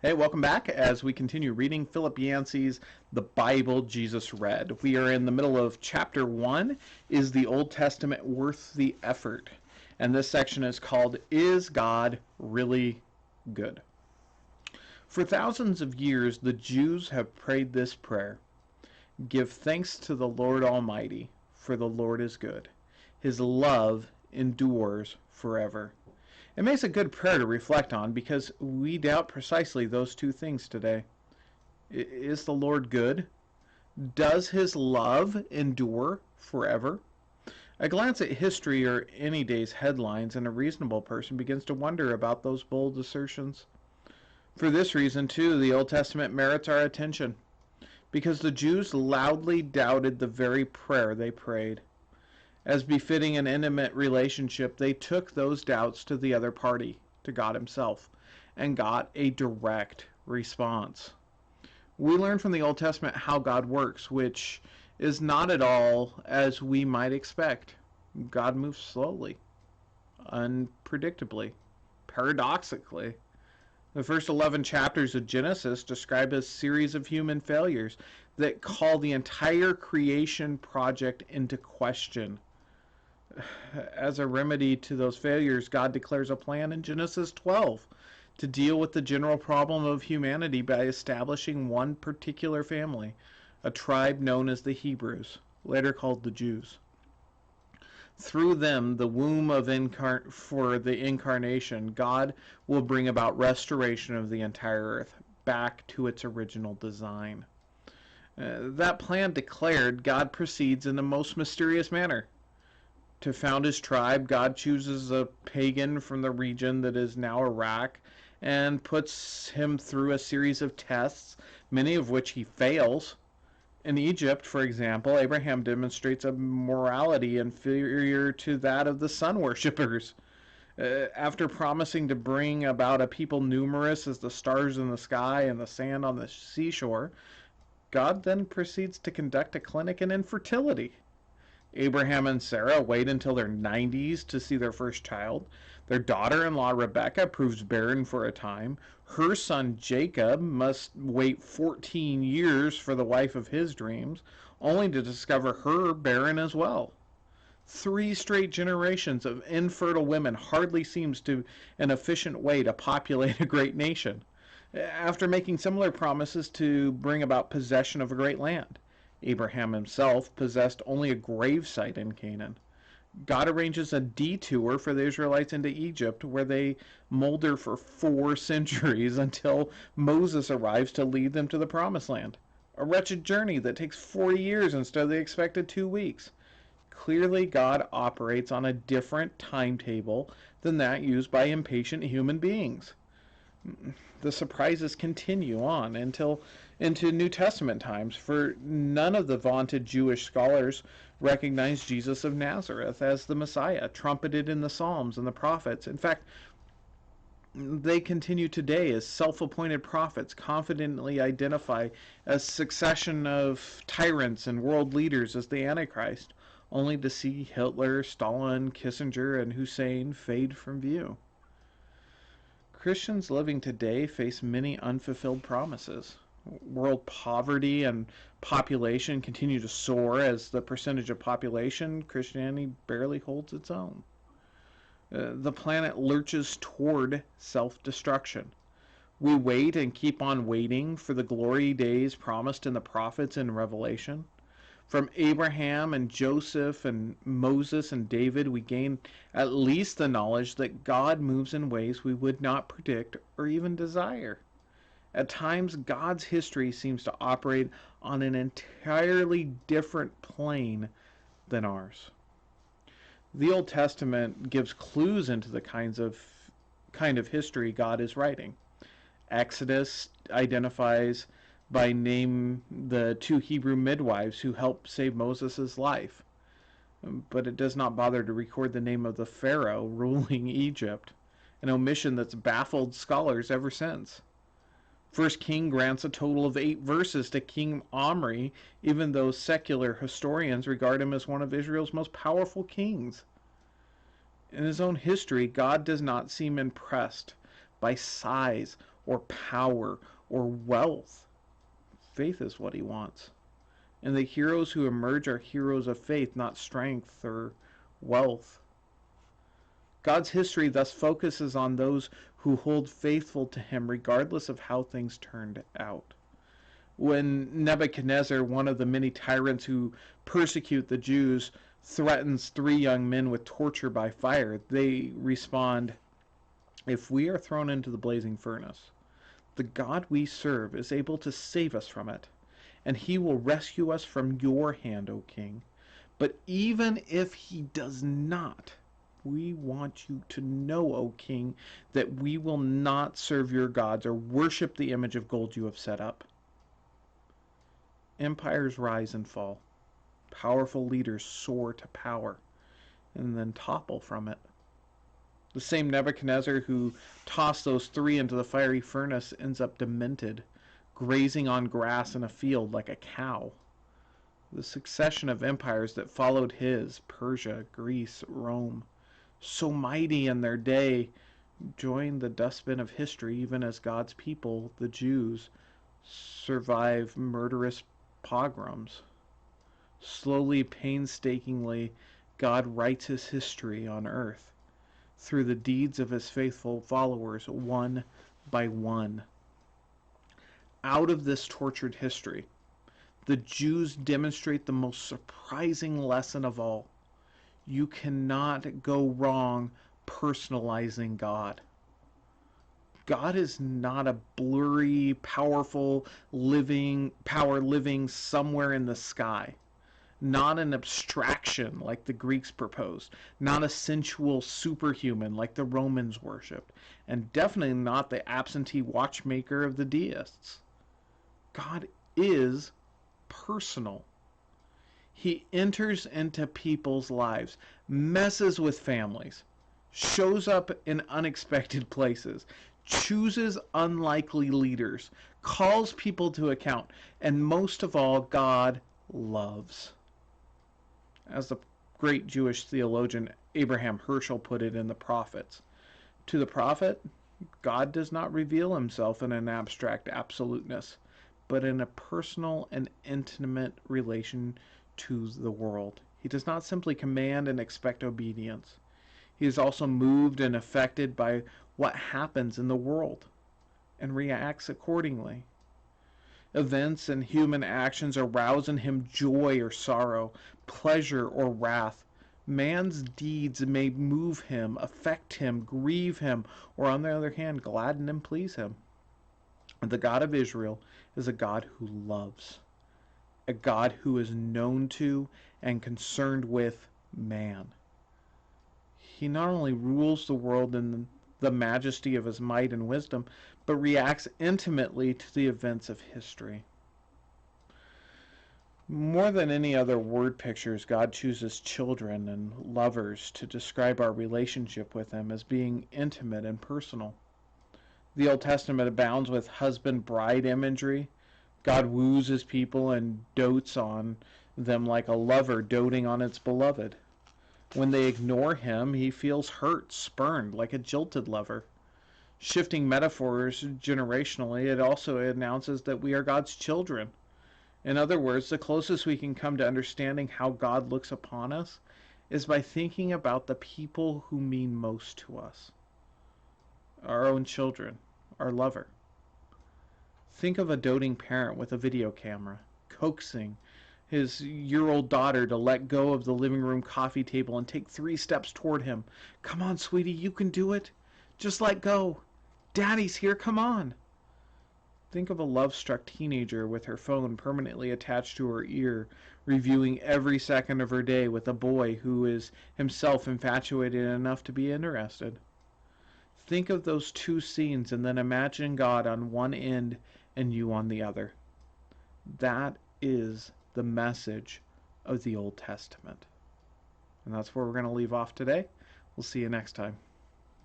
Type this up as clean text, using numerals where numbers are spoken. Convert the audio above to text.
Hey, welcome back as we continue reading Philip Yancey's The Bible Jesus Read. We are in the middle of chapter 1, Is the Old Testament Worth the Effort? And this section is called, Is God Really Good? For thousands of years, the Jews have prayed this prayer: Give thanks to the Lord Almighty, for the Lord is good. His love endures forever. It makes a good prayer to reflect on because we doubt precisely those two things today. Is the Lord good? Does his love endure forever? A glance at history or any day's headlines, and a reasonable person begins to wonder about those bold assertions. For this reason, too, the Old Testament merits our attention, because the Jews loudly doubted the very prayer they prayed. As befitting an intimate relationship, they took those doubts to the other party, to God himself, and got a direct response. We learn from the Old Testament how God works, which is not at all as we might expect. God moves slowly, unpredictably, paradoxically. The first 11 chapters of Genesis describe a series of human failures that call the entire creation project into question. As a remedy to those failures, God declares a plan in Genesis 12 to deal with the general problem of humanity by establishing one particular family, a tribe known as the Hebrews, later called the Jews. Through them, the womb of for the incarnation, God will bring about restoration of the entire earth back to its original design. That plan declared, God proceeds in the most mysterious manner. To found his tribe, God chooses a pagan from the region that is now Iraq and puts him through a series of tests, many of which he fails. In Egypt, for example, Abraham demonstrates a morality inferior to that of the sun worshippers. After promising to bring about a people numerous as the stars in the sky and the sand on the seashore, God then proceeds to conduct a clinic in infertility. Abraham and Sarah wait until their 90s to see their first child. Their daughter-in-law Rebecca proves barren for a time. Her son Jacob must wait 14 years for the wife of his dreams, only to discover her barren as well. 3 straight generations of infertile women hardly seems to an efficient way to populate a great nation. After making similar promises to bring about possession of a great land, Abraham himself possessed only a grave site in Canaan. God arranges a detour for the Israelites into Egypt, where they molder for 4 centuries until Moses arrives to lead them to the Promised Land. A wretched journey that takes 40 years instead of the expected 2 weeks. Clearly, God operates on a different timetable than that used by impatient human beings. The surprises continue on until into New Testament times, for none of the vaunted Jewish scholars recognize Jesus of Nazareth as the Messiah, trumpeted in the Psalms and the prophets. In fact, they continue today as self-appointed prophets, confidently identify a succession of tyrants and world leaders as the Antichrist, only to see Hitler, Stalin, Kissinger, and Hussein fade from view. Christians living today face many unfulfilled promises. World poverty and population continue to soar. As the percentage of population, Christianity barely holds its own. The planet lurches toward self-destruction. We wait and keep on waiting for the glory days promised in the prophets in Revelation. From Abraham and Joseph and Moses and David, we gain at least the knowledge that God moves in ways we would not predict or even desire. At times, God's history seems to operate on an entirely different plane than ours. The Old Testament gives clues into the kind of history God is writing. Exodus identifies by name the 2 Hebrew midwives who helped save Moses' life, but it does not bother to record the name of the Pharaoh ruling Egypt, an omission that's baffled scholars ever since. First King grants a total of 8 verses to King Omri, even though secular historians regard him as one of Israel's most powerful kings. In his own history, God does not seem impressed by size or power or wealth. Faith is what he wants. And the heroes who emerge are heroes of faith, not strength or wealth. God's history thus focuses on those who hold faithful to him regardless of how things turned out. When Nebuchadnezzar, one of the many tyrants who persecute the Jews, threatens 3 young men with torture by fire, they respond, "If we are thrown into the blazing furnace, the God we serve is able to save us from it, and he will rescue us from your hand, O king. But even if he does not, we want you to know, O king, that we will not serve your gods or worship the image of gold you have set up." Empires rise and fall. Powerful leaders soar to power and then topple from it. The same Nebuchadnezzar who tossed those 3 into the fiery furnace ends up demented, grazing on grass in a field like a cow. The succession of empires that followed his, Persia, Greece, Rome, so mighty in their day, joined the dustbin of history even as God's people, the Jews, survive murderous pogroms. Slowly, painstakingly, God writes his history on earth through the deeds of his faithful followers, one by one. Out of this tortured history, the Jews demonstrate the most surprising lesson of all. You cannot go wrong personalizing God. God is not a blurry, powerful, power living somewhere in the sky. Not an abstraction like the Greeks proposed, not a sensual superhuman like the Romans worshipped, and definitely not the absentee watchmaker of the deists. God is personal. He enters into people's lives, messes with families, shows up in unexpected places, chooses unlikely leaders, calls people to account, and most of all, God loves. As the great Jewish theologian Abraham Herschel put it in The Prophets, to the prophet, God does not reveal himself in an abstract absoluteness, but in a personal and intimate relation to the world. He does not simply command and expect obedience. He is also moved and affected by what happens in the world and reacts accordingly. Events and human actions arouse in him joy or sorrow, pleasure or wrath. Man's deeds may move him, affect him, grieve him, or on the other hand, gladden and please him. The God of Israel is a God who loves, a God who is known to and concerned with man. He not only rules the world in the majesty of his might and wisdom, but reacts intimately to the events of history. More than any other word pictures, God chooses children and lovers to describe our relationship with him as being intimate and personal. The Old Testament abounds with husband-bride imagery. God woos his people and dotes on them like a lover doting on its beloved. When they ignore him, he feels hurt, spurned, like a jilted lover. Shifting metaphors generationally, it also announces that we are God's children. In other words, the closest we can come to understanding how God looks upon us is by thinking about the people who mean most to us. Our own children, our lover. Think of a doting parent with a video camera, coaxing his year-old daughter to let go of the living room coffee table and take 3 steps toward him. "Come on, sweetie, you can do it. Just let go. Daddy's here, come on." Think of a love-struck teenager with her phone permanently attached to her ear, reviewing every second of her day with a boy who is himself infatuated enough to be interested. Think of those 2 scenes and then imagine God on one end and you on the other. That is the message of the Old Testament. And that's where we're going to leave off today. We'll see you next time.